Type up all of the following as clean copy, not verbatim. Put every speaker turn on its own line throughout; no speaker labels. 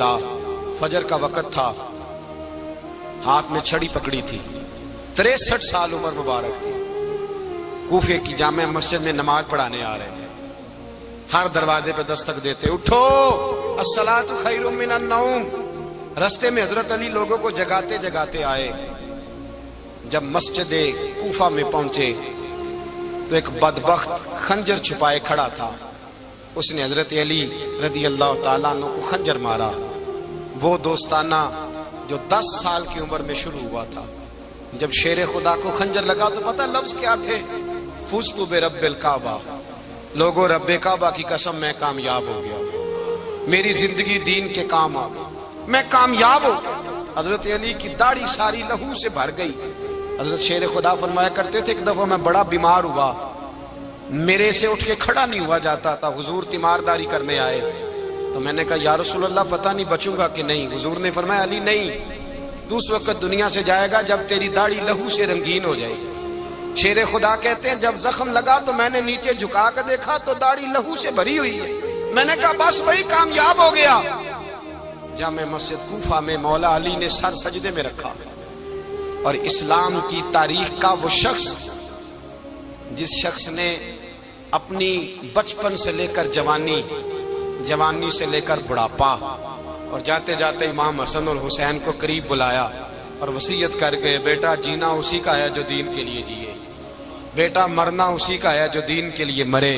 خدا، فجر کا وقت تھا، ہاتھ میں چھڑی پکڑی تھی، 63 سال عمر مبارک تھی، کوفے کی جامع مسجد میں نماز پڑھانے آ رہے تھے۔ ہر دروازے پہ دستک دیتے، اٹھو الصلاۃ خیر من النوم۔ رستے میں حضرت علی لوگوں کو جگاتے جگاتے آئے۔ جب مسجد کوفہ میں پہنچے تو ایک بدبخت خنجر چھپائے کھڑا تھا، اس نے حضرت علی رضی اللہ تعالیٰ عنہ کو خنجر مارا۔ وہ دوستانہ جو 10 سال کی عمر میں شروع ہوا تھا، جب شیر خدا کو خنجر لگا تو پتہ لفظ کیا تھے؟ فزت برب الکعبہ، لوگوں رب کعبہ کی قسم میں کامیاب ہو گیا، میری زندگی دین کے کام آ گئی، میں کامیاب ہو گیا۔ حضرت علی کی داڑھی ساری لہو سے بھر گئی۔ حضرت شیر خدا فرمایا کرتے تھے، ایک دفعہ میں بڑا بیمار ہوا، میرے سے اٹھ کے کھڑا نہیں ہوا جاتا تھا، حضور تیمارداری کرنے آئے تو میں نے کہا یا رسول اللہ پتہ نہیں بچوں گا کہ نہیں۔ حضور نے فرمایا علی نہیں، تو اس وقت دنیا سے جائے گا جب تیری داڑھی لہو سے رنگین ہو جائے گی۔ شیر خدا کہتے ہیں جب زخم لگا تو میں نے نیچے جھکا کر دیکھا تو داڑھی لہو سے بھری ہوئی ہے، میں نے کہا بس وہی کامیاب ہو گیا۔ جامع مسجد کوفہ میں مولا علی نے سر سجدے میں رکھا، اور اسلام کی تاریخ کا وہ شخص جس شخص نے اپنی بچپن سے لے کر جوانی، جوانی سے لے کر بڑھاپا، اور جاتے جاتے امام حسن اور حسین کو قریب بلایا اور وصیت کر گئے، بیٹا جینا اسی کا ہے جو دین کے لیے جیے، بیٹا مرنا اسی کا ہے جو دین کے لیے مرے،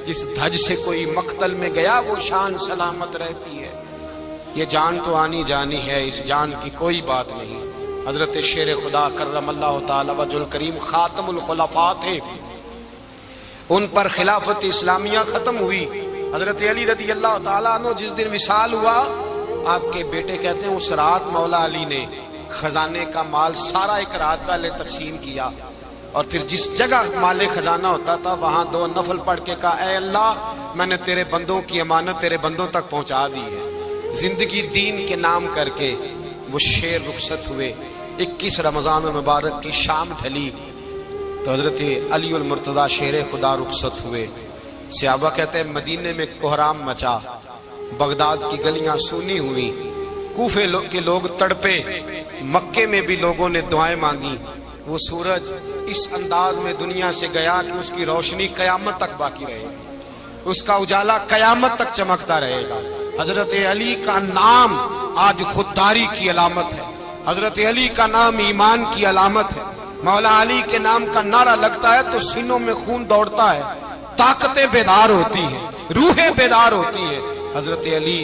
جس دھج سے کوئی مقتل میں گیا وہ شان سلامت رہتی ہے، یہ جان تو آنی جانی ہے، اس جان کی کوئی بات نہیں۔ حضرت شیر خدا کرم اللہ تعالی وجہ الکریم خاتم الخلفاء تھے، ان پر خلافت اسلامیہ ختم ہوئی۔ حضرت علی رضی اللہ تعالیٰ عنہ جس دن وصال ہوا، آپ کے بیٹے کہتے ہیں اس رات مولا علی نے خزانے کا مال سارا ایک رات پہلے تقسیم کیا، اور پھر جس جگہ مال خزانہ ہوتا تھا وہاں 2 نفل پڑھ کے کہا اے اللہ میں نے تیرے بندوں کی امانت تیرے بندوں تک پہنچا دی ہے۔ زندگی دین کے نام کر کے وہ شیر رخصت ہوئے۔ 21 رمضان المبارک کی شام ڈھلی تو حضرت علی المرتضیٰ شیر خدا رخصت ہوئے۔ صحابہ کہتے ہیں مدینے میں کوہرام مچا، بغداد کی گلیاں سونی ہوئی، کوفے کے لوگ تڑپے، مکے میں بھی لوگوں نے دعائیں مانگی۔ وہ سورج اس انداز میں دنیا سے گیا کہ اس کی روشنی قیامت تک باقی رہے گی، اس کا اجالا قیامت تک چمکتا رہے گا۔ حضرت علی کا نام آج خودداری کی علامت ہے، حضرت علی کا نام ایمان کی علامت ہے۔ مولا علی کے نام کا نعرہ لگتا ہے تو سینوں میں خون دوڑتا ہے، طاقتیں بیدار ہوتی ہیں، روحیں بیدار ہوتی ہیں۔ حضرت علی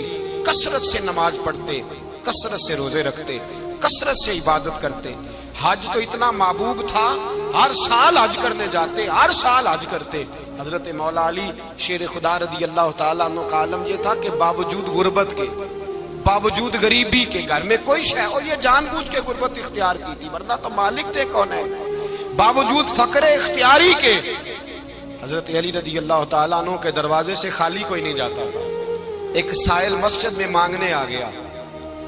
کثرت سے نماز پڑھتے، کثرت سے روزے رکھتے، کثرت سے عبادت کرتے۔ حج تو اتنا محبوب تھا، ہر سال حج کرنے جاتے، ہر سال حج کرتے۔ حضرت مولا علی شیر خدا رضی اللہ تعالیٰ عنہ کا عالم یہ تھا کہ باوجود غربت کے، باوجود غریبی کے، گھر میں کوئی شے، اور یہ جان بوجھ کے غربت اختیار کی تھی ورنہ تو مالک تھے کون ہے، باوجود فقر اختیاری کے حضرت علی رضی اللہ تعالیٰ عنہ کے دروازے سے خالی کوئی نہیں جاتا تھا۔ ایک سائل مسجد میں مانگنے آ گیا،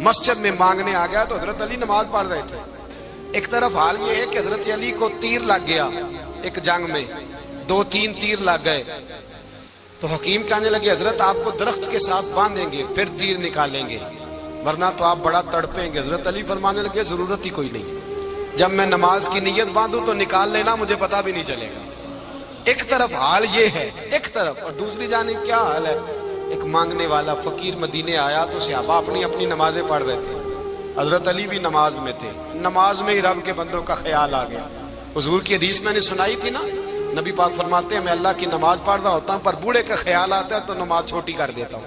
مسجد میں مانگنے آ گیا تو حضرت علی نماز پڑھ رہے تھے۔ ایک طرف حال یہ ہے کہ حضرت علی کو تیر لگ گیا، ایک جنگ میں 2-3 تیر لگ گئے تو حکیم کہنے لگے حضرت آپ کو درخت کے ساتھ باندھیں گے پھر تیر نکالیں گے ورنہ تو آپ بڑا تڑپیں گے۔ حضرت علی فرمانے لگے ضرورت ہی کوئی نہیں، جب میں نماز کی نیت باندھوں تو نکال لینا، مجھے پتا بھی نہیں چلے گا۔ ایک طرف حال یہ ہے، ایک طرف، اور دوسری جانب کیا حال ہے؟ ایک مانگنے والا فقیر مدینے آیا تو صحابہ اپنی اپنی نمازیں پڑھ رہے تھے، حضرت علی بھی نماز میں تھے، نماز میں ہی رب کے بندوں کا خیال آ گیا۔ حضور کی حدیث میں نے سنائی تھی نا، نبی پاک فرماتے ہیں میں اللہ کی نماز پڑھ رہا ہوتا ہوں پر بوڑھے کا خیال آتا ہے تو نماز چھوٹی کر دیتا ہوں،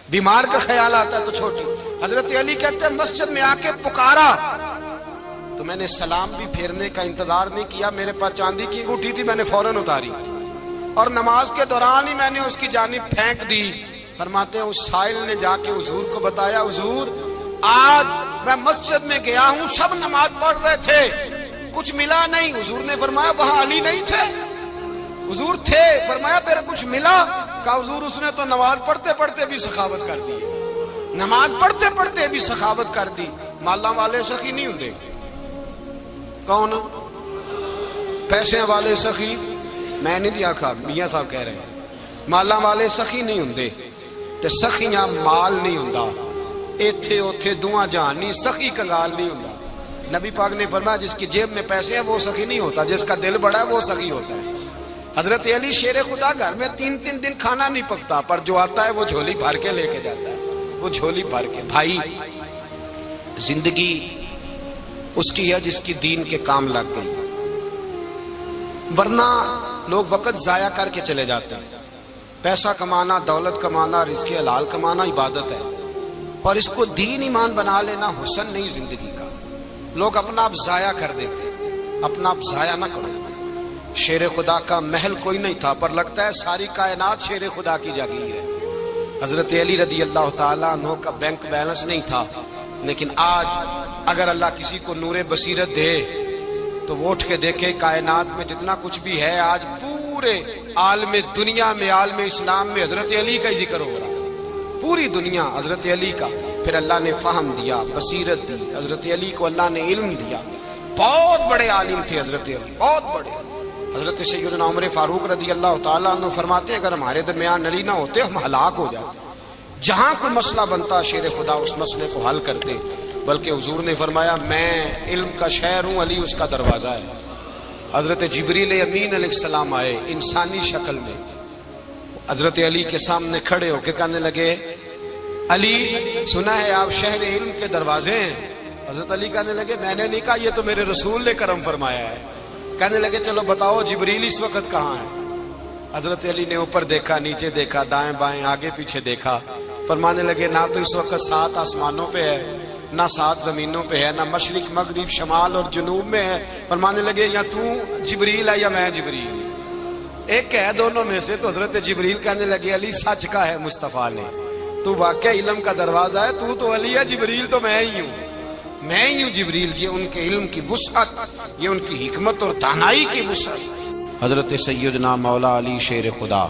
بیمار کا خیال آتا ہے تو چھوٹی۔ حضرت علی کہتے ہیں مسجد میں آ کے پکارا تو میں نے سلام بھی پھیرنے کا انتظار نہیں کیا، میرے پاس چاندی کی انگوٹھی تھی، میں نے فوراً اتاری اور نماز کے دوران ہی میں نے اس کی جانب پھینک دی۔ فرماتے ہیں اس سائل نے جا کے حضور کو بتایا حضور آج میں مسجد میں گیا ہوں، سب نماز پڑھ رہے تھے، کچھ ملا نہیں۔ حضور نے فرمایا وہاں علی نہیں تھے؟ حضور تھے۔ فرمایا پھر کچھ ملا؟ کہا حضور اس نے تو نماز پڑھتے پڑھتے بھی سخاوت کر دی، نماز پڑھتے پڑھتے بھی سخاوت کر دی۔ مالاں والے سخی نہیں ہوندے، کون؟ پیسے والے سخی میں نہیں دیا کھا، میاں صاحب کہہ رہے ہیں مالاں والے سخی نہیں ہوندے، تے سخیاں مال نہیں ہوندا، ایتھے اوتھے دعا جہان نہیں، سخی کنگال نہیں ہوتا۔ نبی پاک نے فرمایا جس کی جیب میں پیسے ہیں وہ سخی نہیں ہوتا، جس کا دل بڑا ہے وہ سخی ہوتا ہے۔ حضرت علی شیر خدا گھر میں 3 دن کھانا نہیں پکتا، پر جو آتا ہے وہ جھولی بھر کے لے کے جاتا ہے، وہ جھولی بھر کے۔ بھائی زندگی اس کی ہے جس کی دین کے کام لگ گئی، ورنہ لوگ وقت ضائع کر کے چلے جاتے ہیں۔ پیسہ کمانا، دولت کمانا، رزق حلال کمانا عبادت ہے، اور اس کو دین ایمان بنا لینا حسن نہیں زندگی کا۔ لوگ اپنا آپ ضائع کر دیتے ہیں، اپنا آپ ضائع نہ کرو۔ شیر خدا کا محل کوئی نہیں تھا، پر لگتا ہے ساری کائنات شیر خدا کی جاگیر ہے۔ حضرت علی رضی اللہ تعالیٰ عنہ کا بینک بیلنس نہیں تھا، لیکن آج اگر اللہ کسی کو نور بصیرت دے تو وہ اٹھ کے دیکھے کائنات میں جتنا کچھ بھی ہے، آج پورے عالم دنیا میں، عالم اسلام میں حضرت علی کا ہی ذکر ہو رہا ہے، پوری دنیا حضرت علی کا۔ پھر اللہ نے فہم دیا، بصیرت دی، حضرت علی کو اللہ نے علم دیا۔ بہت بڑے عالم تھے حضرت علی، بہت بڑے۔ حضرت سیدنا عمر فاروق رضی اللہ تعالیٰ عنہ فرماتے ہیں اگر ہمارے درمیان علی نہ ہوتے ہم ہلاک ہو جاتے، جہاں کوئی مسئلہ بنتا شیر خدا اس مسئلے کو حل کرتے۔ بلکہ حضور نے فرمایا میں علم کا شہر ہوں، علی اس کا دروازہ ہے۔ حضرت جبریل امین علیہ السلام آئے انسانی شکل میں، حضرت علی کے سامنے کھڑے ہو کے کہنے لگے علی سنا ہے آپ شہر علم کے دروازے ہیں۔ حضرت علی کہنے لگے میں نے نہیں کہا، یہ تو میرے رسول نے کرم فرمایا ہے۔ کہنے لگے چلو بتاؤ جبریل اس وقت کہاں ہے؟ حضرت علی نے اوپر دیکھا، نیچے دیکھا، دائیں بائیں آگے پیچھے دیکھا، فرمانے لگے نہ تو اس وقت 7 آسمانوں پہ ہے، نہ 7 زمینوں پہ ہے، نہ مشرق مغرب شمال اور جنوب میں ہے۔ فرمانے لگے یا تو جبریل ہے یا میں جبریل، ایک ہے دونوں میں سے۔ تو حضرت جبریل کہنے لگے علی سچ کا ہے مصطفیٰ نے، تو واقعہ علم کا دروازہ ہے، تو علی ہے، جبریل تو میں ہی ہوں، میں ہی ہوں جبریل۔ یہ ان کے علم کی وسعت، یہ ان کی حکمت اور دانائی کی وسعت۔ حضرت سیدنا مولا علی شیر خدا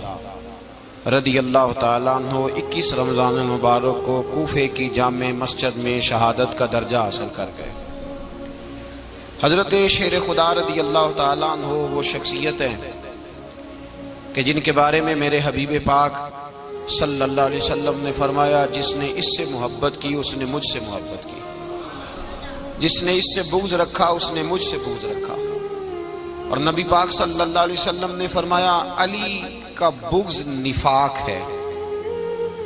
رضی اللہ تعالیٰ عنہ 21 رمضان المبارک کو کوفے کی جامع مسجد میں شہادت کا درجہ حاصل کر گئے۔ حضرت شیر خدا رضی اللہ تعالیٰ عنہ وہ شخصیت ہیں کہ جن کے بارے میں میرے حبیب پاک صلی اللہ علیہ وسلم نے فرمایا جس نے اس سے محبت کی اس نے مجھ سے محبت کی، جس نے اس سے بغض رکھا اس نے مجھ سے بغض رکھا۔ اور نبی پاک صلی اللہ علیہ وسلم نے فرمایا علی کا بغض نفاق ہے،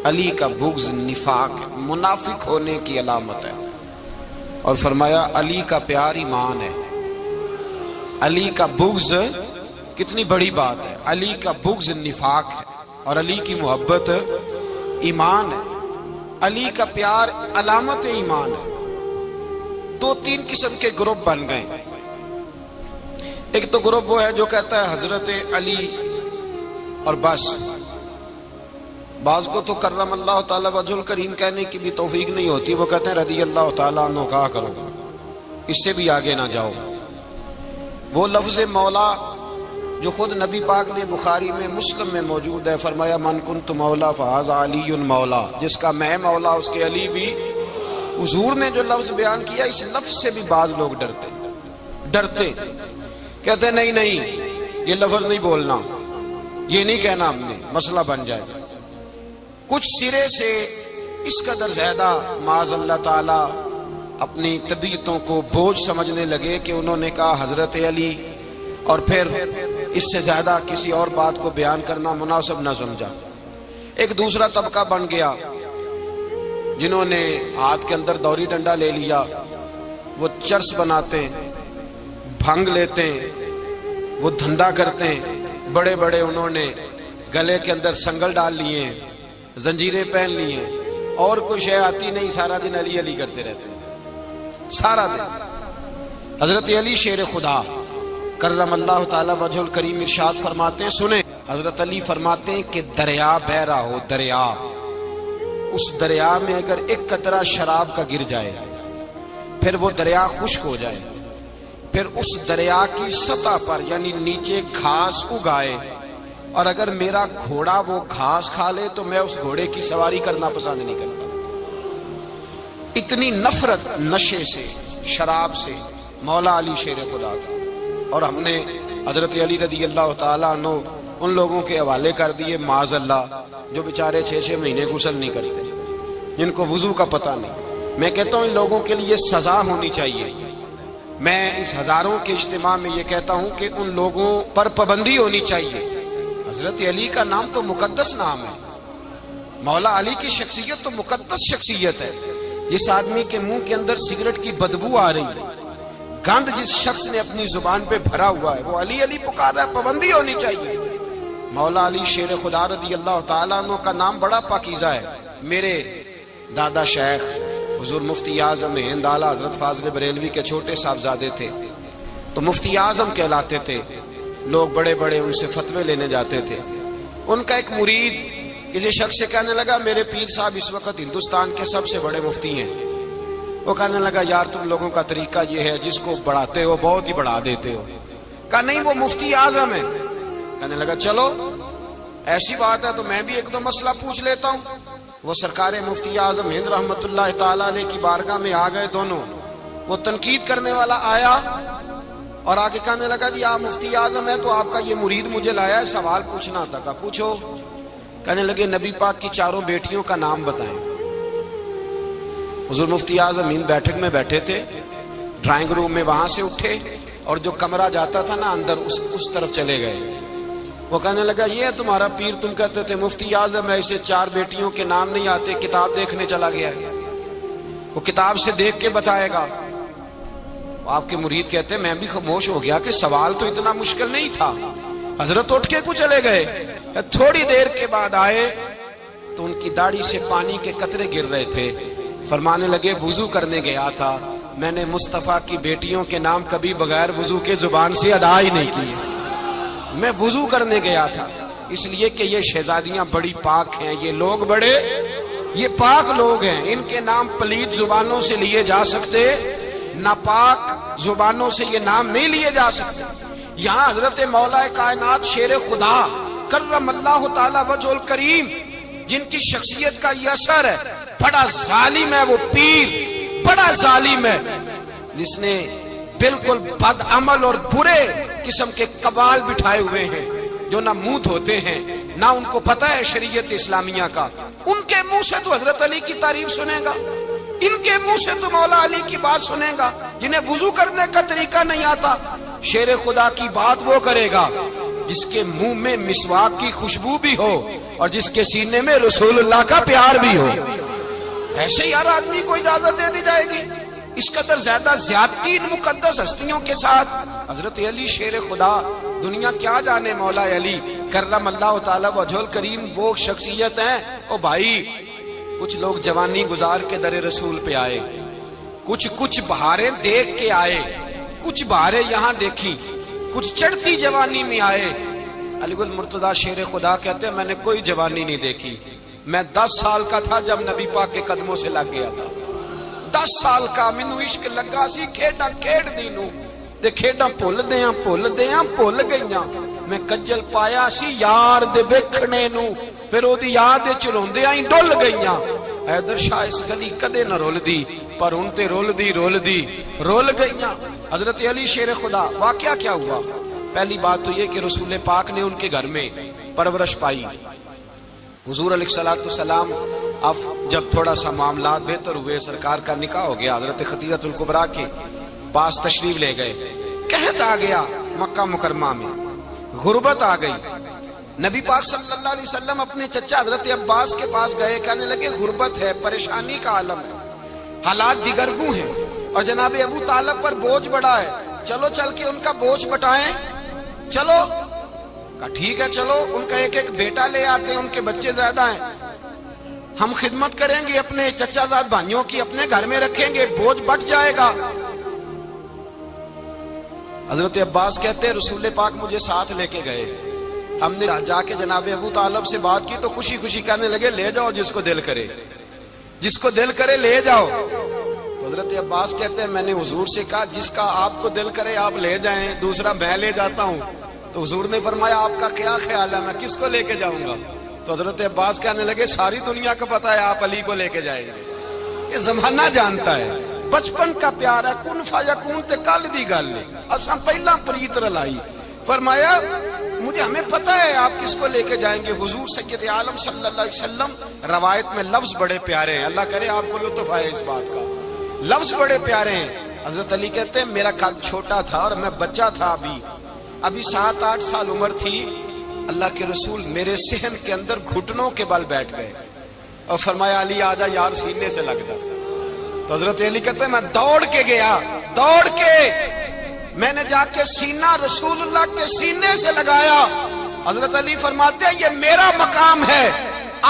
علی کا بغض نفاق ہے، منافق ہونے کی علامت ہے۔ اور فرمایا علی کا پیار ایمان ہے، علی کا بغض کتنی بڑی بات ہے، علی کا بغض نفاق ہے اور علی کی محبت ایمان ہے، علی کا پیار علامت ایمان ہے۔ 2-3 قسم کے گروپ بن گئے۔ ایک تو گروپ وہ ہے جو کہتا ہے حضرت علی اور بس، بعض کو تو کرم اللہ تعالیٰ وجہ الکریم کہنے کی بھی توفیق نہیں ہوتی، وہ کہتے ہیں رضی اللہ تعالیٰ عنہ کہا کرو، اس سے بھی آگے نہ جاؤ۔ وہ لفظ مولا جو خود نبی پاک نے بخاری میں مسلم میں موجود ہے، فرمایا من کنت مولا فہذا علی مولا، جس کا میں مولا اس کے علی بھی۔ حضور نے جو لفظ بیان کیا اس لفظ سے بھی بعض لوگ ڈرتے کہتے ہیں نہیں یہ لفظ نہیں بولنا، یہ نہیں کہنا ہم نے، مسئلہ بن جائے گا۔ کچھ سرے سے اس قدر زیادہ معاذ اللہ تعالی اپنی طبیعتوں کو بوجھ سمجھنے لگے کہ انہوں نے کہا حضرت علی، اور پھر اس سے زیادہ کسی اور بات کو بیان کرنا مناسب نہ سمجھا۔ ایک دوسرا طبقہ بن گیا جنہوں نے ہاتھ کے اندر دوری ڈنڈا لے لیا، وہ چرس بناتے ہیں، بھنگ لیتے ہیں، وہ دھندا کرتے ہیں، بڑے بڑے انہوں نے گلے کے اندر سنگل ڈال لیے ہیں، زنجیریں پہن لی ہیں، اور کوئی شے آتی نہیں، سارا دن علی علی کرتے رہتے ہیں سارا دن۔ حضرت علی شیر خدا کرم اللہ تعالی وجہ الکریم ارشاد فرماتے ہیں، سنیں، حضرت علی فرماتے ہیں کہ دریا بہ رہا ہو، دریا، اس دریا میں اگر ایک قطرہ شراب کا گر جائے پھر وہ دریا خشک ہو جائے، پھر اس دریا کی سطح پر یعنی نیچے گھاس اگائے، اور اگر میرا گھوڑا وہ گھاس کھا لے تو میں اس گھوڑے کی سواری کرنا پسند نہیں کرتا۔ اتنی نفرت نشے سے، شراب سے مولا علی شیر خدا کا۔ اور ہم نے حضرت علی رضی اللہ تعالیٰ عنہ ان لوگوں کے حوالے کر دیے معاذ اللہ جو بیچارے 6 مہینے غسل نہیں کرتے، جن کو وضو کا پتہ نہیں. میں کہتا ہوں ان لوگوں کے لیے سزا ہونی چاہیے. میں اس ہزاروں کے اجتماع میں یہ کہتا ہوں کہ ان لوگوں پر پابندی ہونی چاہیے. حضرت علی کا نام تو مقدس نام ہے. مولا علی کی شخصیت تو مقدس شخصیت ہے. جس آدمی کے منہ کے اندر سگریٹ کی بدبو آ رہی ہے, گند جس شخص نے اپنی زبان پہ بھرا ہوا ہے, وہ علی علی پکار رہا ہے. پابندی ہونی چاہیے. مولا علی شیر خدا رضی اللہ تعالیٰ عنہ کا نام بڑا پاکیزہ ہے. میرے دادا شیخ حضور مفتی اعظم ہند اعلیٰ حضرت فاضل بریلوی کے چھوٹے صاحبزادے تھے, تو مفتی اعظم کہلاتے تھے. لوگ بڑے بڑے ان سے فتوے لینے جاتے تھے. ان کا ایک مرید کسی شخص سے کہنے لگا میرے پیر صاحب اس وقت ہندوستان کے سب سے بڑے مفتی ہیں. وہ کہنے لگا یار تم لوگوں کا طریقہ یہ ہے جس کو بڑھاتے ہو بہت ہی بڑھا دیتے ہو. کہا نہیں وہ مفتی اعظم ہے. کہنے لگا چلو ایسی بات ہے تو میں بھی ایک دو مسئلہ پوچھ لیتا ہوں. وہ سرکار مفتی اعظم ہند رحمت اللہ تعالیٰ علیہ کی بارگاہ میں آ گئے دونوں. وہ تنقید کرنے والا آیا اور آگے کہنے لگا جی آپ مفتی اعظم ہے تو آپ کا یہ مرید مجھے لایا ہے, سوال پوچھنا تھا. کہا پوچھو. کہنے لگے نبی پاک کی چاروں بیٹیوں کا نام بتائیں. حضور مفتی اعظم ہند بیٹھک میں بیٹھے تھے, ڈرائنگ روم میں وہاں سے اٹھے اور جو کمرہ جاتا تھا نا اندر اس طرف چلے گئے. وہ کہنے لگا یہ ہے تمہارا پیر, تم کہتے تھے مفتی اعظم ہے, اسے چار بیٹیوں کے نام نہیں آتے, کتاب دیکھنے چلا گیا ہے, وہ کتاب سے دیکھ کے بتائے گا. آپ کے مرید کہتے میں بھی خاموش ہو گیا کہ سوال تو اتنا مشکل نہیں تھا. حضرت اٹھ کے کو چلے گئے. تھوڑی دیر کے بعد آئے تو ان کی داڑھی سے پانی کے قطرے گر رہے تھے. فرمانے لگے وضو کرنے گیا تھا, میں نے مصطفیٰ کی بیٹیوں کے نام کبھی بغیر وضو کے زبان سے ادا ہی نہیں کیے. میں وضو کرنے گیا تھا اس لیے کہ یہ شہزادیاں بڑی پاک ہیں, یہ لوگ بڑے یہ پاک لوگ ہیں, ان کے نام پلید زبانوں سے لیے جا سکتے, ناپاک زبانوں سے یہ نام نہیں لیے جا سکتے. یہاں حضرت مولا کائنات شیر خدا کرم اللہ تعالی وجہ الکریم جن کی شخصیت کا یہ اثر ہے, بڑا ظالم ہے وہ پیر, بڑا ظالم ہے جس نے بالکل بد عمل اور برے قسم کے قبال بٹھائے ہوئے ہیں جو نہ منہ دھوتے ہیں نہ ان کو پتہ ہے شریعت اسلامیہ کا. ان کے منہ سے تو حضرت علی کی تعریف سنے گا, ان کے منہ سے تو مولا علی کی بات سنے گا. جنہیں وضو کرنے کا طریقہ نہیں آتا, شیر خدا کی بات وہ کرے گا جس کے منہ میں مسواک کی خوشبو بھی ہو اور جس کے سینے میں رسول اللہ کا پیار بھی ہو. ایسے ہی ہر آدمی کو اجازت دے دی جائے گی. اس قدر زیادہ زیادتی ان مقدس ہستیوں کے ساتھ. حضرت علی شیر خدا, دنیا کیا جانے مولا علی کرم اللہ تعالی وجہ الکریم وہ شخصیت ہیں. او بھائی کچھ لوگ جوانی گزار کے در رسول پہ آئے, کچھ بہاریں دیکھ کے آئے, کچھ بہاریں یہاں دیکھی, کچھ چڑھتی جوانی میں آئے. علی گل مرتضیٰ شیر خدا کہتے ہیں میں نے کوئی جوانی نہیں دیکھی. میں 10 سال کا تھا جب نبی پاک کے قدموں سے لگ گیا تھا. 10 سال کا مینوں عشق لگا سی, کھیڈا کھیڈ دی نو تے کھیڈا بھول گئیاں. میں کجل پایا سی یار دے ویکھنے نو, پھر او دی یاد وچ روندیاں ہی ڈل گئیاں. حیدر شاہ اس گلی کدے نہ رول دی پر ان تے رول گئیاں. حضرت علی شیر خدا, واقعہ کیا ہوا؟ پہلی بات تو یہ کہ رسول پاک نے ان کے گھر میں پرورش پائی. حضور علیہ الصلوۃ والسلام اب جب تھوڑا سا معاملات بہتر ہوئے, سرکار کا نکاح ہو گیا, حضرت خدیجہ الکبریٰ کے پاس تشریف لے گئے. قحط آ گیا مکہ مکرمہ میں, غربت آ گئی. نبی پاک صلی اللہ علیہ وسلم اپنے چچا حضرت عباس کے پاس گئے, کہنے لگے غربت ہے, پریشانی کا عالم ہے, حالات دیگرگوں ہیں اور جناب ابو طالب پر بوجھ بڑا ہے, چلو چل کے ان کا بوجھ بٹائیں. چلو کہا ٹھیک ہے چلو, ان کا ایک بیٹا لے آتے ہیں, ان کے بچے زیادہ ہیں, ہم خدمت کریں گے اپنے چچا زاد بھائیوں کی, اپنے گھر میں رکھیں گے, بوجھ بٹ جائے گا. حضرت عباس کہتے ہیں رسول پاک مجھے ساتھ لے کے گئے. ہم نے جا کے جناب ابو طالب سے بات کی تو خوشی خوشی کہنے لگے لے جاؤ جس کو دل کرے لے جاؤ. حضرت عباس کہتے ہیں میں نے حضور سے کہا جس کا آپ کو دل کرے آپ لے جائیں, دوسرا میں لے جاتا ہوں. تو حضور نے فرمایا آپ کا کیا خیال ہے, میں کس کو لے کے جاؤں گا؟ تو حضرت عباس کہنے لگے ساری دنیا کو پتا ہے آپ علی کو لے کے جائیں گے, یہ زمانہ جانتا ہے, بچپن کا پیار ہے, کن فیکون تے کل دی گل ہے. اب پہلا پریت رلائی فرمایا مجھے ہمیں پتہ ہے آپ کس کو لے کے جائیں گے، حضور سید عالم صلی اللہ علیہ وسلم۔ روایت میں لفظ بڑے پیارے ہیں، اللہ کرے آپ کو لطف آئے اس بات کا، لفظ بڑے پیارے ہیں۔ حضرت علی کہتے ہیں میرا قد چھوٹا تھا اور میں بچہ تھا، ابھی 7-8 سال عمر تھی، اللہ کے رسول میرے صحن کے اندر گھٹنوں کے بل بیٹھ گئے اور فرمایا علی آجا یار سینے سے لگ جا۔ تو حضرت علی کہتے ہیں میں دوڑ کے گیا، دوڑ کے میں نے جا کے سینہ رسول اللہ کے سینے سے لگایا۔ حضرت علی فرماتے ہیں یہ میرا مقام ہے،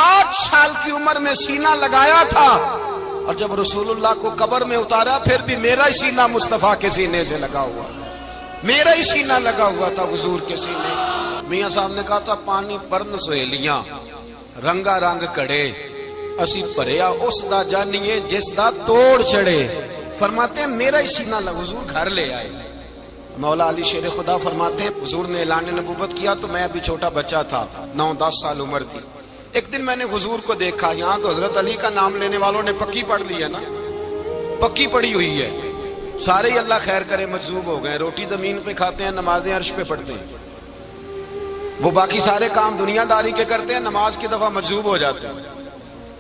8 سال کی عمر میں سینہ لگایا تھا، اور جب رسول اللہ کو قبر میں اتارا پھر بھی میرا ہی سینہ مصطفیٰ کے سینے سے لگا ہوا، میرا ہی سینہ لگا ہوا تھا حضور کے سینے۔ میاں صاحب نے کہا تھا پانی پرن سہیلیاں رنگا رنگ کڑے، اسی پریا اس دا جانیے جس دا توڑ چڑھے۔ فرماتے ہیں میرا ہی سینہ لگا، حضور گھر لے آئے۔ مولا علی شیر خدا فرماتے ہیں حضور نے اعلان نبوت کیا تو میں ابھی چھوٹا بچہ تھا، 9-10 سال عمر تھی۔ ایک دن میں نے حضور کو دیکھا، یہاں تو حضرت علی کا نام لینے والوں نے پکی پڑھ لی ہے نا، پکی پڑھی ہوئی ہے، سارے ہی اللہ خیر کرے مجذوب ہو گئے، روٹی زمین پہ کھاتے ہیں، نمازیں عرش پہ پڑھتے ہیں، وہ باقی سارے کام دنیا داری کے کرتے ہیں، نماز کی دفعہ مجذوب ہو جاتے ہیں،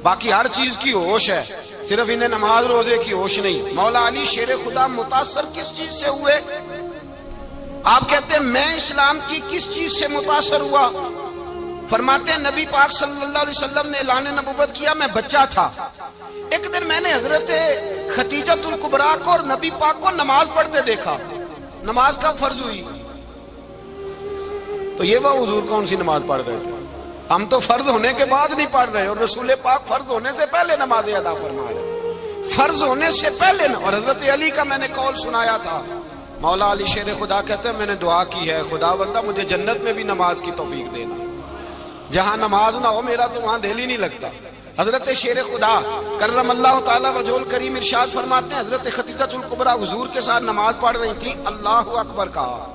باقی ہر چیز کی ہوش ہے، صرف انہیں نماز روزے کی ہوش نہیں۔ مولا علی شیر خدا متاثر کس چیز سے ہوئے؟ آپ کہتے ہیں میں اسلام کی کس چیز سے متاثر ہوا؟ فرماتے ہیں نبی پاک صلی اللہ علیہ وسلم نے اعلان نبوت کیا، میں بچہ تھا، ایک دن میں نے حضرت خدیجۃ الکبریٰ کو اور نبی پاک کو نماز پڑھتے دیکھا، نماز کا فرض ہوئی، تو یہ وہ حضور کون سی نماز پڑھ رہے تھے؟ ہم تو فرض ہونے کے بعد نہیں پڑھ رہے، اور رسول پاک فرض ہونے سے پہلے نماز ادا فرما رہے، فرض ہونے سے پہلے۔ اور حضرت علی کا میں نے قول سنایا تھا، مولا علی شیر خدا کہتے ہیں میں نے دعا کی ہے خدا بندہ مجھے جنت میں بھی نماز کی توفیق دینا، جہاں نماز نہ ہو میرا تو وہاں دل ہی نہیں لگتا۔ حضرت شیر خدا کرم اللہ تعالیٰ وجہ الکریم ارشاد فرماتے ہیں حضرت خدیجۃ الکبریٰ حضور کے ساتھ نماز پڑھ رہی تھی، اللہ اکبر کہا،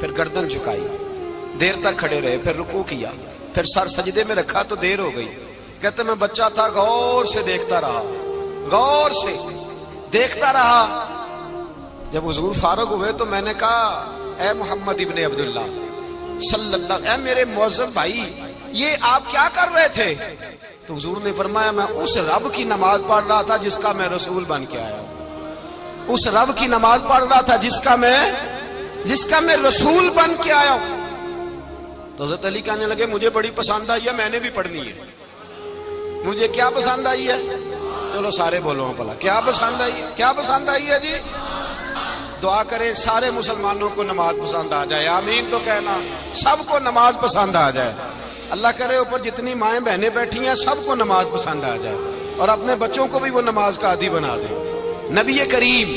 پھر گردن جھکائی، دیر تک کھڑے رہے، پھر رکوع کیا، پھر سر سجدے میں رکھا تو دیر ہو گئی۔ کہتے میں بچہ تھا، غور سے دیکھتا رہا، غور سے دیکھتا رہا۔ جب حضور فارغ ہوئے تو میں نے کہا اے محمد ابن عبداللہ صلی اللہ، اے میرے معزز بھائی یہ آپ کیا کر رہے تھے؟ تو حضور نے فرمایا میں اس رب کی نماز پڑھ رہا تھا جس کا میں رسول بن کے آیا ہوں، اس رب کی نماز پڑھ رہا تھا جس کا میں رسول بن کے آیا ہوں۔ تو حضرت علی کہنے لگے مجھے بڑی پسند آئی ہے، میں نے بھی پڑھنی ہے۔ مجھے کیا پسند آئی ہے؟ چلو سارے بولو پلا، کیا پسند آئی ہے؟ کیا پسند آئی ہے جی؟ دعا کریں سارے مسلمانوں کو نماز پسند آ جائے، آمین تو کہنا، سب کو نماز پسند آ جائے۔ اللہ کرے اوپر جتنی مائیں بہنیں بیٹھی ہیں سب کو نماز پسند آ جائے، اور اپنے بچوں کو بھی وہ نماز کا عادی بنا دیں۔ نبی کریم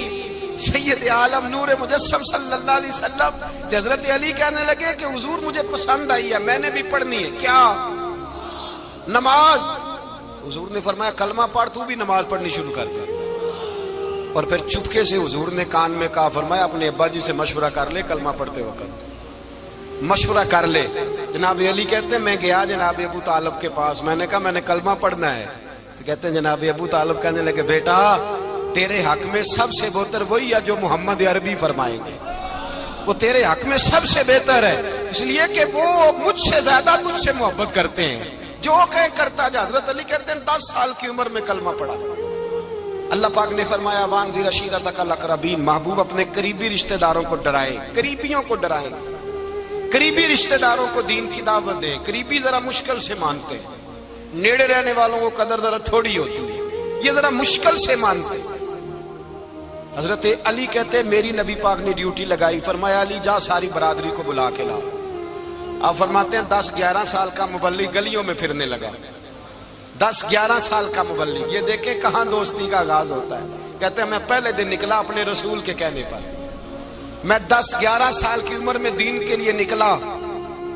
سید عالم نور مجسم صلی اللہ علیہ وسلم سے حضرت علی کہنے لگے کہ حضور مجھے پسند آئی ہے، میں نے بھی پڑھنی ہے۔ کیا؟ نماز۔ حضور نے فرمایا کلمہ پڑھ، تو بھی نماز پڑھنی شروع کر دے۔ اور پھر چپکے سے حضور نے کان میں کہا، فرمایا اپنے ابا جی سے مشورہ کر لے، کلمہ پڑھتے وقت مشورہ کر لے۔ جناب علی کہتے ہیں میں گیا جناب ابو طالب کے پاس، میں نے کہا میں نے کلمہ پڑھنا ہے، تو کہتے ہیں جناب ابو طالب کہنے لگے بیٹا تیرے حق میں سب سے بہتر وہی ہے جو محمد عربی فرمائیں گے، وہ تیرے حق میں سب سے بہتر ہے، اس لیے کہ وہ مجھ سے زیادہ تجھ سے محبت کرتے ہیں، جو کہے کرتا جا۔ حضرت علی کہتے ہیں 10 سال کی عمر میں کلمہ پڑھا۔ اللہ پاک نے فرمایا وانذر عشیرتک الاقربین، محبوب اپنے قریبی رشتہ داروں کو ڈرائیں، قریبیوں کو ڈرائیں، قریبی رشتہ داروں کو دین کی دعوت دیں۔ قریبی ذرا مشکل سے مانتے ہیں، نیڑے رہنے والوں کو قدر ذرا تھوڑی ہوتی ہے، یہ ذرا مشکل سے مانتے ہیں۔ حضرت علی کہتے ہیں میری نبی پاک نے ڈیوٹی لگائی، فرمایا علی جا ساری برادری کو بلا کے لا۔ آپ فرماتے ہیں 10-11 سال کا مبلغ گلیوں میں پھرنے لگا، 10-11 سال کا مبلغ، یہ دیکھیں کہاں دوستی کا آغاز ہوتا ہے۔ کہتے ہیں میں پہلے دن نکلا اپنے رسول کے کہنے پر، میں 10-11 سال کی عمر میں دین کے لیے نکلا،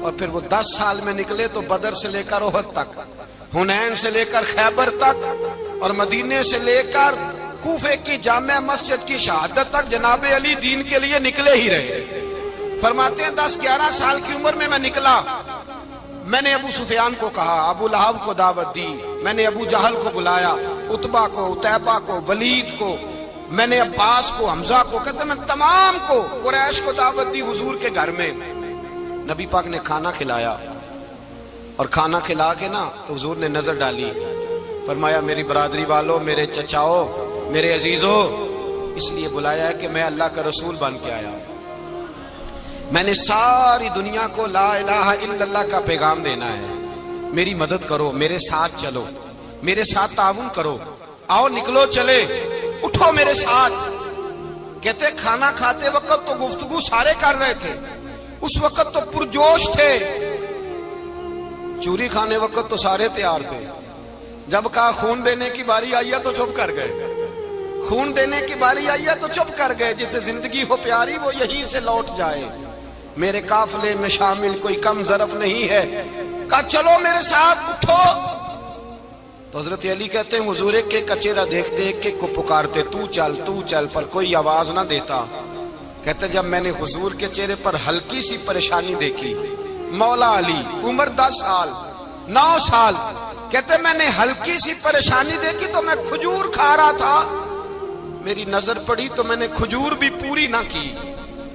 اور پھر وہ 10 سال میں نکلے تو بدر سے لے کر احد تک، حنین سے لے کر خیبر تک، اور مدینے سے لے کر کوفے کی جامع مسجد کی شہادت تک جناب علی دین کے لیے نکلے ہی رہے۔ فرماتے ہیں 10-11 سال کی عمر میں نکلا، میں نے ابو سفیان کو کہا، ابو لہب کو دعوت دی، میں نے ابو جہل کو بلایا، عتبہ کو، عتیبہ کو، ولید کو، میں نے عباس کو، حمزہ کو، کہتے میں تمام کو، قریش کو دعوت دی حضور کے گھر میں۔ نبی پاک نے کھانا کھلایا اور کھانا کھلا کے نا تو حضور نے نظر ڈالی، فرمایا میری برادری والوں، میرے چچاؤ، میرے عزیزوں، اس لیے بلایا ہے کہ میں اللہ کا رسول بن کے آیا ہوں، میں نے ساری دنیا کو لا الہ الا اللہ کا پیغام دینا ہے، میری مدد کرو، میرے ساتھ چلو، میرے ساتھ تعاون کرو، آؤ نکلو چلے، اٹھو میرے ساتھ۔ کہتے کھانا کھاتے وقت تو گفتگو سارے کر رہے تھے، اس وقت تو پرجوش تھے، چوری کھانے وقت تو سارے تیار تھے، جب کہا خون دینے کی باری آئی ہے تو چپ کر گئے، خون دینے کی باری آئی ہے تو چپ کر گئے، جسے زندگی ہو پیاری وہ یہیں سے لوٹ جائے، میرے قافلے میں شامل کوئی کم ظرف نہیں ہے، کہا چلو میرے ساتھ اٹھو۔ تو حضرت علی کہتے ہیں حضور ایک ایک کا چہرہ دیکھتے ایک ایک کو پکارتے تو چل، پر کوئی آواز نہ دیتا۔ کہتے جب میں نے حضور کے چہرے پر ہلکی سی پریشانی دیکھی، مولا علی عمر 10 سال 9 سال، کہتے میں نے ہلکی سی پریشانی دیکھی تو میں کھجور کھا رہا تھا، میری نظر پڑی تو میں نے کھجور بھی پوری نہ کی،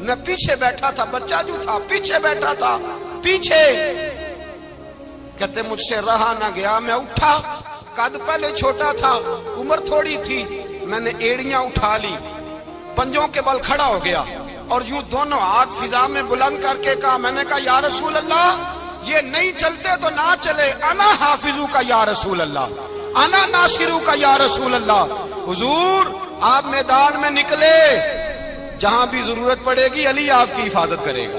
میں پیچھے بیٹھا تھا، بچہ جو تھا پیچھے بیٹھا تھا، پیچھے۔ کہتے مجھ سے رہا نہ گیا، میں اٹھا، قد پہلے چھوٹا تھا، عمر تھوڑی تھی، میں نے ایڑیاں اٹھا لی، پنجوں کے بل کھڑا ہو گیا اور یوں دونوں ہاتھ فضا میں بلند کر کے کہا، میں نے کہا یا رسول اللہ یہ نہیں چلتے تو نہ چلے، انا حافظو کا یا رسول اللہ، انا ناصرو کا یا رسول اللہ۔ حضور آپ میدان میں نکلے، جہاں بھی ضرورت پڑے گی علی آپ کی حفاظت کرے گا،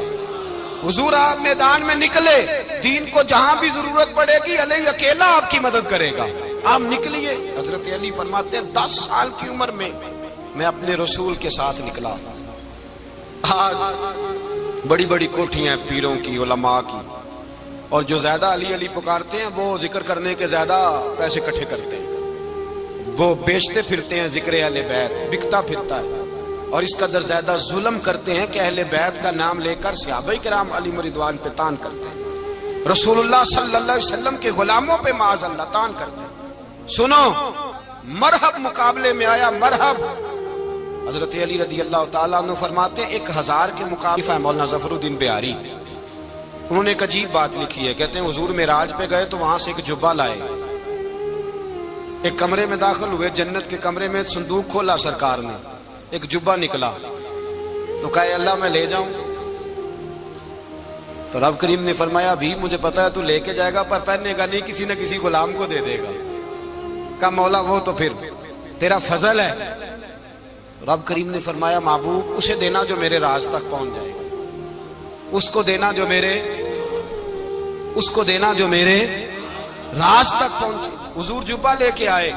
حضور آپ میدان میں نکلے، دین کو جہاں بھی ضرورت پڑے گی علی اکیلا آپ کی مدد کرے گا، آپ نکلیے۔ حضرت علی فرماتے ہیں 10 سال کی عمر میں میں اپنے رسول کے ساتھ نکلا۔ آج بڑی بڑی کوٹھیاں پیروں کی، علماء کی، اور جو زیادہ علی علی پکارتے ہیں وہ ذکر کرنے کے زیادہ پیسے اکٹھے کرتے ہیں، وہ بیچتے پھرتے ہیں، ذکر اہل بیت بکتا پھرتا ہے، اور اس قدر زیادہ ظلم کرتے ہیں کہ اہل بیت کا نام لے کر صحابہ کرام علی رضوان پہ تان کرتے ہیں، رسول اللہ صلی اللہ علیہ وسلم کے غلاموں پہ معاذ اللہ تان کرتے ہیں۔ سنو مرحب مقابلے میں آیا، مرحب۔ حضرت علی رضی اللہ تعالیٰ عنہ فرماتے ہیں 1000 کے مقابلے مولانا ظفر الدین بہاری، انہوں نے ایک عجیب بات لکھی ہے، کہتے ہیں حضور معراج پہ گئے تو وہاں سے ایک جبہ لائے، ایک کمرے میں داخل ہوئے، جنت کے کمرے میں صندوق کھولا سرکار نے، ایک جبہ نکلا تو کہا اللہ میں لے جاؤں، تو رب کریم نے فرمایا بھی مجھے پتا ہے تو لے کے جائے گا پر پہننے گا نہیں، کسی نہ کسی غلام کو دے دے گا۔ کہا مولا وہ تو پھر تیرا فضل ہے۔ رب کریم نے فرمایا محبوب اسے دینا جو میرے راز تک پہنچ جائے گا، اس کو دینا جو میرے راز تک پہنچے۔ حضور جبہ لے کے آئے۔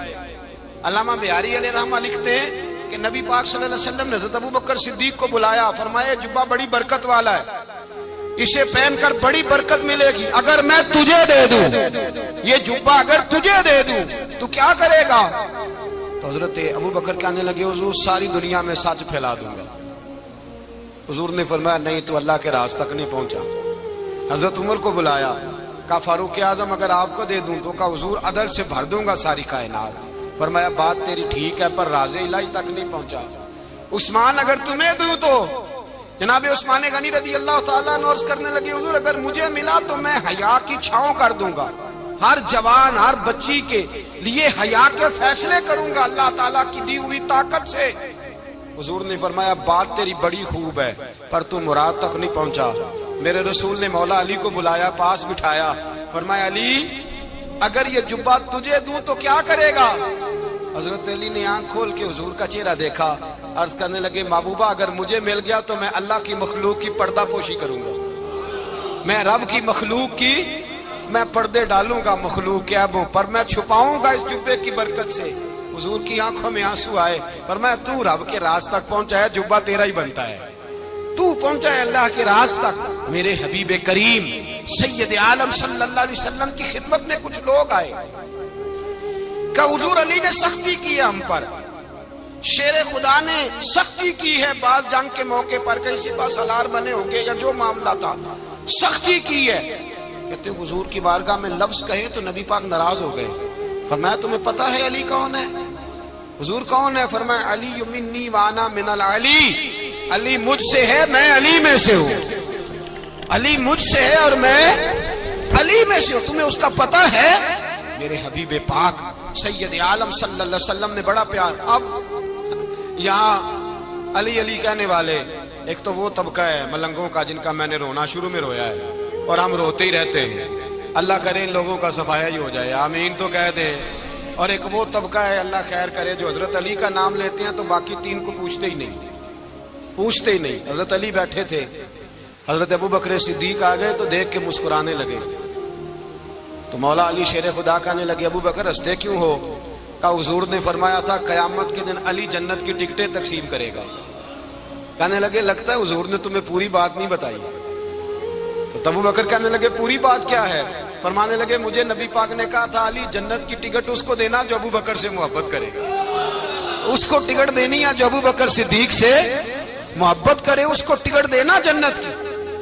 علامہ بہاری علیہ رحمہ لکھتے ہیں کہ نبی پاک صلی اللہ علیہ وسلم نے حضرت ابوبکر صدیق کو بلایا، فرمایا جبہ بڑی برکت والا ہے، اسے پہن کر بڑی برکت ملے گی، اگر میں تجھے دے دوں، یہ جبہ اگر تجھے دے دوں تو کیا کرے گا؟ تو حضرت ابوبکر کہنے لگے حضور ساری دنیا میں سچ پھیلا دوں گا۔ حضور نے فرمایا نہیں تو اللہ کے راز تک نہیں پہنچا۔ حضرت عمر کو بلایا، کہا فاروق اعظم اگر آپ کو دے دوں تو کہا حضور عدل سے بھر دوں گا ساری کائنات۔ فرمایا بات تیری ٹھیک ہے پر راز الہی تک نہیں پہنچا۔ عثمان اگر تمہیں دوں تو جناب عثمان غنی رضی اللہ تعالیٰ عنہ عرض کرنے لگے حضور اگر مجھے ملا تو میں حیا کی چھاؤں کر دوں گا، ہر جوان ہر بچی کے لیے حیا کے فیصلے کروں گا اللہ تعالیٰ کی دی ہوئی طاقت سے۔ حضور نے فرمایا بات تیری بڑی خوب ہے پر تو مراد تک نہیں پہنچا۔ میرے رسول نے مولا علی کو بلایا، پاس بٹھایا، فرمایا علی اگر یہ جبہ تجھے دوں تو کیا کرے گا؟ حضرت علی نے آنکھ کھول کے حضور کا چہرہ دیکھا، عرض کرنے لگے محبوبہ اگر مجھے مل گیا تو میں اللہ کی مخلوق کی پردہ پوشی کروں گا، میں رب کی مخلوق کی میں پردے ڈالوں گا، مخلوق کے عیبوں پر میں چھپاؤں گا اس جبے کی برکت سے۔ حضور کی آنکھوں میں آنسو آئے، فرمایا تو رب کے راز تک پہنچا ہے، جبہ تیرا ہی بنتا ہے، تو پہنچا ہے اللہ کے راز تک۔ میرے حبیب کریم سید عالم صلی اللہ علیہ وسلم کی خدمت میں کچھ لوگ آئے کہ حضور علی نے سختی کی ہے ہم پر، شیر خدا نے سختی کی ہے، بعض جنگ کے موقع پر کہیں سپاہ سالار بنے ہوں گے یا جو معاملہ تھا سختی کی ہے۔ کہتے ہیں حضور کی بارگاہ میں لفظ کہے تو نبی پاک ناراض ہو گئے۔ فرمایا تمہیں پتا ہے علی کون ہے؟ حضور کون ہے؟ فرمایا علی منی وانا من العلی، علی مجھ سے ہے میں علی میں سے ہوں۔ علی مجھ سے ہے اور میں علی میں سے ہوں، تمہیں اس کا پتہ ہے؟ میرے حبیب پاک سید عالم صلی اللہ علیہ وسلم نے بڑا پیار. اب یہاں علی علی کہنے والے ایک تو وہ طبقہ ہے ملنگوں کا جن کا میں نے رونا شروع میں رویا ہے اور ہم روتے ہی رہتے ہیں. اللہ کرے ان لوگوں کا صفایا ہی ہو جائے، آمین تو کہہ دیں. اور ایک وہ طبقہ ہے اللہ خیر کرے جو حضرت علی کا نام لیتے ہیں تو باقی تین کو پوچھتے ہی نہیں. حضرت علی بیٹھے تھے، حضرت ابو بکر صدیق آ گئے تو دیکھ کے مسکرانے لگے. تو مولا علی شیر خدا کہنے لگے ابو بکر ہنستے کیوں ہو؟ کہا حضور نے فرمایا تھا قیامت کے دن علی جنت کی ٹکٹیں تقسیم کرے گا. کہنے لگے لگتا ہے حضور نے تمہیں پوری بات نہیں بتائی. تو ابو بکر کہنے لگے پوری بات کیا ہے؟ فرمانے لگے مجھے نبی پاک نے کہا تھا علی جنت کی ٹکٹ اس کو دینا جو ابو بکر سے محبت کرے گا. اس کو ٹکٹ دینی ہے جو ابو بکر صدیق سے محبت کرے، اس کو ٹکٹ دینا جنت کی.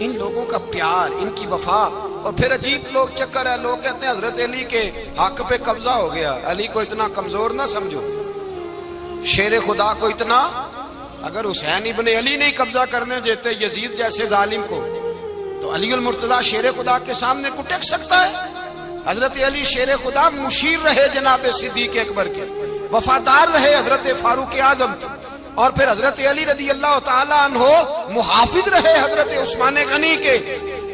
ان لوگوں کا پیار، ان کی وفا. اور پھر عجیب لوگ چکر ہے، لوگ کہتے ہیں حضرت علی کے حق پہ قبضہ ہو گیا. علی کو اتنا کمزور نہ سمجھو، شیر خدا کو اتنا. اگر حسین ابن علی نہیں قبضہ کرنے دیتے یزید جیسے ظالم کو تو علی المرتضی شیر خدا کے سامنے کو ٹک سکتا ہے؟ حضرت علی شیر خدا مشیر رہے جناب صدیق اکبر کے، وفادار رہے حضرت فاروق اعظم کے، اور پھر حضرت علی رضی اللہ تعالی عنہ محافظ رہے حضرت عثمان غنی کے.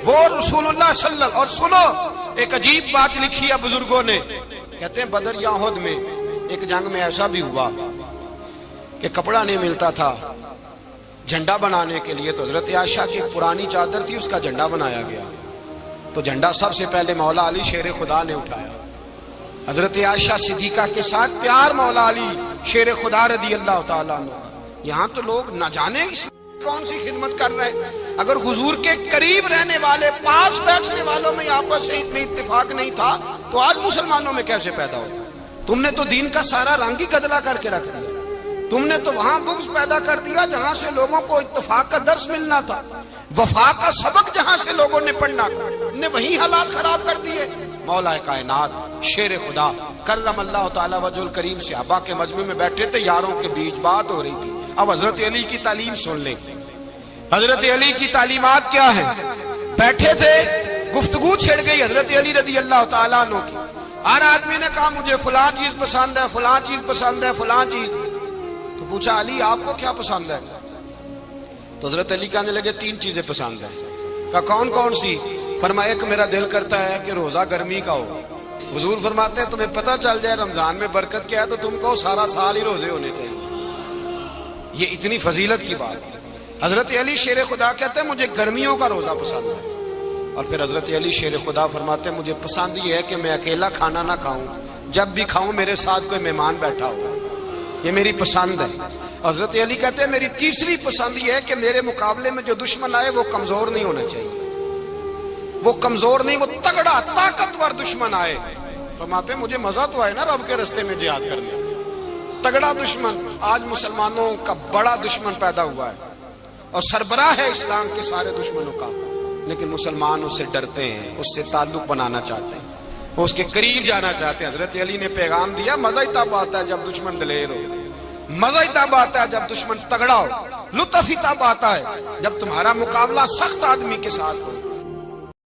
وہ رسول اللہ صلی اللہ. اور سنو ایک عجیب بات لکھی ہے بزرگوں نے، کہتے ہیں بدر یا احد میں ایک جنگ میں ایسا بھی ہوا کہ کپڑا نہیں ملتا تھا جھنڈا بنانے کے لیے، تو حضرت عائشہ کی ایک پرانی چادر تھی اس کا جھنڈا بنایا گیا. تو جھنڈا سب سے پہلے مولا علی شیر خدا نے اٹھایا. حضرت عائشہ صدیقہ کے ساتھ پیار مولا علی شیر خدا رضی اللہ تعالیٰ عنہ. یہاں تو لوگ نہ جانے کون سی خدمت کر رہے ہیں. اگر حضور کے قریب رہنے والے پاس بیٹھنے والوں میں آپس میں اتفاق نہیں تھا تو آج مسلمانوں میں کیسے پیدا ہو؟ تم نے تو دین کا سارا رنگ ہی گدلا کر کے رکھ دیا. تم نے تو وہاں بغض پیدا کر دیا جہاں سے لوگوں کو اتفاق کا درس ملنا تھا، وفا کا سبق جہاں سے لوگوں نے پڑھنا تھا، نے وہی حالات خراب کر دیے. مولا کائنات شیر خدا کرم اللہ تعالیٰ وجہ الکریم صحابہ کے مجمع میں بیٹھے تھے، یاروں کے بیچ بات ہو رہی تھی. اب حضرت علی کی تعلیم سن لیں. حضرت علی کی تعلیمات کیا ہیں؟ بیٹھے تھے، گفتگو چھڑ گئی حضرت علی رضی اللہ تعالیٰ عنہ کی. ہر آدمی نے کہا مجھے فلاں چیز پسند ہے، فلاں چیز پسند ہے، فلاں چیز. تو پوچھا علی آپ کو کیا پسند ہے؟ تو حضرت علی کہنے لگے تین چیزیں پسند ہیں. کہا کون کون سی؟ فرمایا ایک میرا دل کرتا ہے کہ روزہ گرمی کا ہو. حضور فرماتے ہیں تمہیں پتہ چل جائے رمضان میں برکت کیا ہے تو تم کو سارا سال ہی روزے ہونے چاہیے. یہ اتنی فضیلت کی بات ہے. حضرت علی شیر خدا کہتے ہیں مجھے گرمیوں کا روزہ پسند ہے. اور پھر حضرت علی شیر خدا فرماتے ہیں مجھے پسند یہ ہے کہ میں اکیلا کھانا نہ کھاؤں، جب بھی کھاؤں میرے ساتھ کوئی مہمان بیٹھا ہو. یہ میری پسند ہے. حضرت علی کہتے ہیں میری تیسری پسند یہ ہے کہ میرے مقابلے میں جو دشمن آئے وہ کمزور نہیں ہونا چاہیے، وہ کمزور نہیں، وہ تگڑا طاقتور دشمن آئے. فرماتے ہیں مجھے مزہ تو آئے نا رب کے رستے میں جہاد کرنے. تگڑا دشمن. آج مسلمانوں کا بڑا دشمن پیدا ہوا ہے اور سربراہ ہے اسلام کے سارے دشمنوں کا، لیکن مسلمان اس سے ڈرتے ہیں، اس سے تعلق بنانا چاہتے ہیں، وہ اس کے قریب جانا چاہتے ہیں. حضرت علی نے پیغام دیا مزہ ہی تب آتا ہے جب دشمن دلیر ہو، مزہ ہی تب آتا ہے جب دشمن تگڑا ہو، لطف ہی تب آتا ہے جب تمہارا مقابلہ سخت آدمی کے ساتھ ہو.